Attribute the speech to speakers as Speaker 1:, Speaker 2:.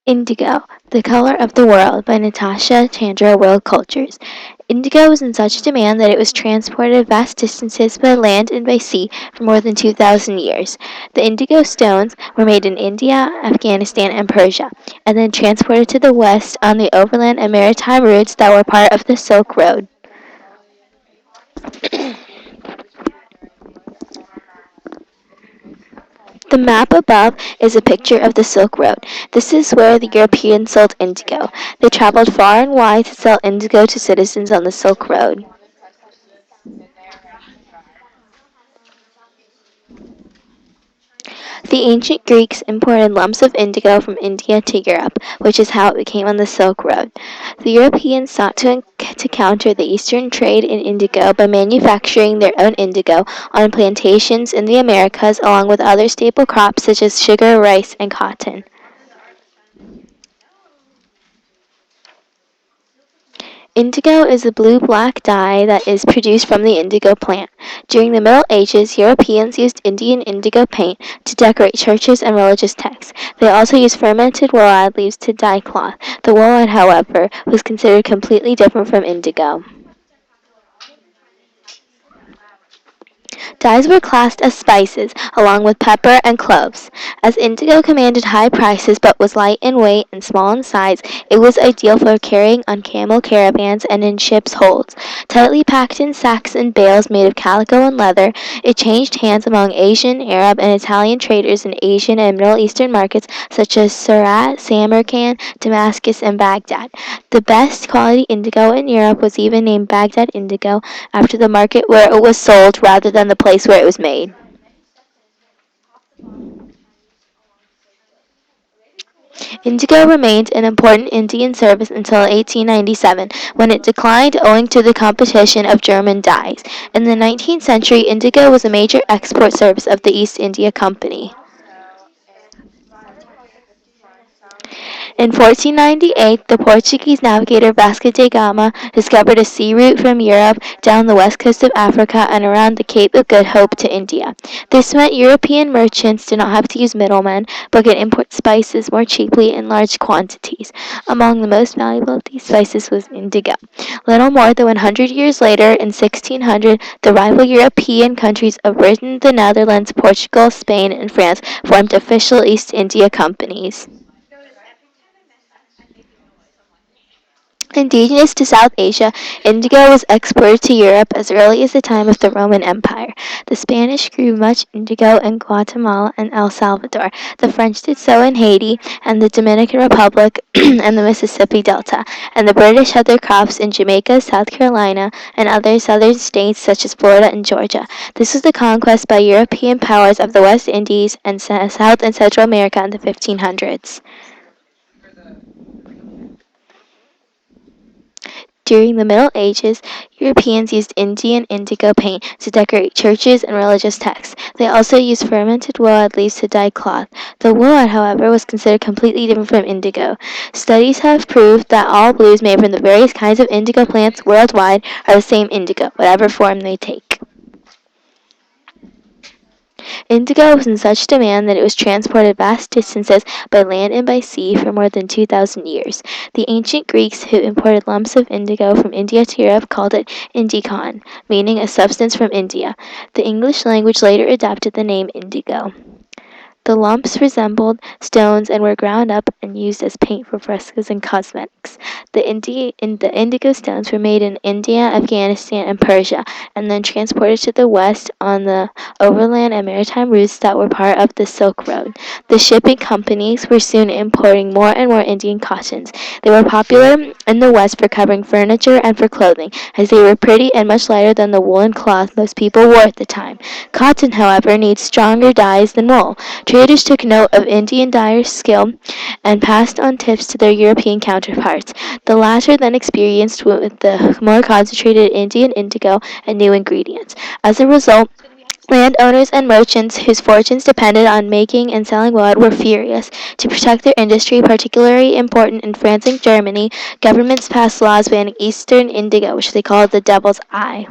Speaker 1: Indigo, The Color of the World by NatashaCIndigo World Cultures. Indigo was in such demand that it was transported vast distances by land and by sea for more than 2,000 years. The indigo stones were made in India, Afghanistan, and Persia, and then transported to the west on the overland and maritime routes that were part of the Silk Road. The map above is a picture of the Silk Road. This is where the Europeans sold indigo. They traveled far and wide to sell indigo to citizens on the Silk Road. The ancient Greeks imported lumps of indigo from India to Europe, which is how it became on the Silk Road. The Europeans sought to counter the Eastern trade in indigo by manufacturing their own indigo on plantations in the Americas along with other staple crops such as sugar, rice, and cotton. Indigo is a blue-black dye that is produced from the indigo plant. During the Middle Ages, Europeans used Indian indigo paint to decorate churches and religious texts. They also used fermented woolad leaves to dye cloth. The woolad, however, was considered completely different from indigo. Dyes were classed as spices, along with pepper and cloves. As indigo commanded high prices but was light in weight and small in size, it was ideal for carrying on camel caravans and in ships' holds. Tightly packed in sacks and bales made of calico and leather, it changed hands among Asian, Arab, and Italian traders in Asian and Middle Eastern markets such as Surat, Samarkand, Damascus, and Baghdad. The best quality indigo in Europe was even named Baghdad indigo after the market where it was sold rather than the place where it was made. Indigo remained an important Indian service until 1897, when it declined owing to the competition of German dyes. In the 19th century, indigo was a major export service of the East India Company. In 1498, the Portuguese navigator Vasco da Gama discovered a sea route from Europe down the west coast of Africa and around the Cape of Good Hope to India. This meant European merchants did not have to use middlemen, but could import spices more cheaply in large quantities. Among the most valuable of these spices was indigo. Little more than 100 years later, in 1600, the rival European countries of Britain, the Netherlands, Portugal, Spain, and France formed official East India companies. Indigenous to South Asia, indigo was exported to Europe as early as the time of the Roman Empire. The Spanish grew much indigo in Guatemala and El Salvador. The French did so in Haiti and the Dominican Republic and the Mississippi Delta. And the British had their crops in Jamaica, South Carolina, and other southern states such as Florida and Georgia. This was the conquest by European powers of the West Indies and South and Central America in the 1500s. During the Middle Ages, Europeans used Indian indigo paint to decorate churches and religious texts. They also used fermented woolad leaves to dye cloth. The woolad, however, was considered completely different from indigo. Studies have proved that all blues made from the various kinds of indigo plants worldwide are the same indigo, whatever form they take. Indigo was in such demand that it was transported vast distances by land and by sea for more than 2,000 years. The ancient Greeks who imported lumps of indigo from India to Europe called it indicon, meaning a substance from India. The English language later adopted the name indigo. The lumps resembled stones and were ground up and used as paint for frescoes and cosmetics. The indigo stones were made in India, Afghanistan, and Persia, and then transported to the west on the overland and maritime routes that were part of the Silk Road. The shipping companies were soon importing more and more Indian cottons. They were popular in the west for covering furniture and for clothing, as they were pretty and much lighter than the woolen cloth most people wore at the time. Cotton, however, needs stronger dyes than wool. Traders took note of Indian dyers' skill and passed on tips to their European counterparts. The latter then experienced with the more concentrated Indian indigo and new ingredients. As a result, landowners and merchants whose fortunes depended on making and selling wood were furious. To protect their industry, particularly important in France and Germany, governments passed laws banning Eastern indigo, which they called the devil's eye.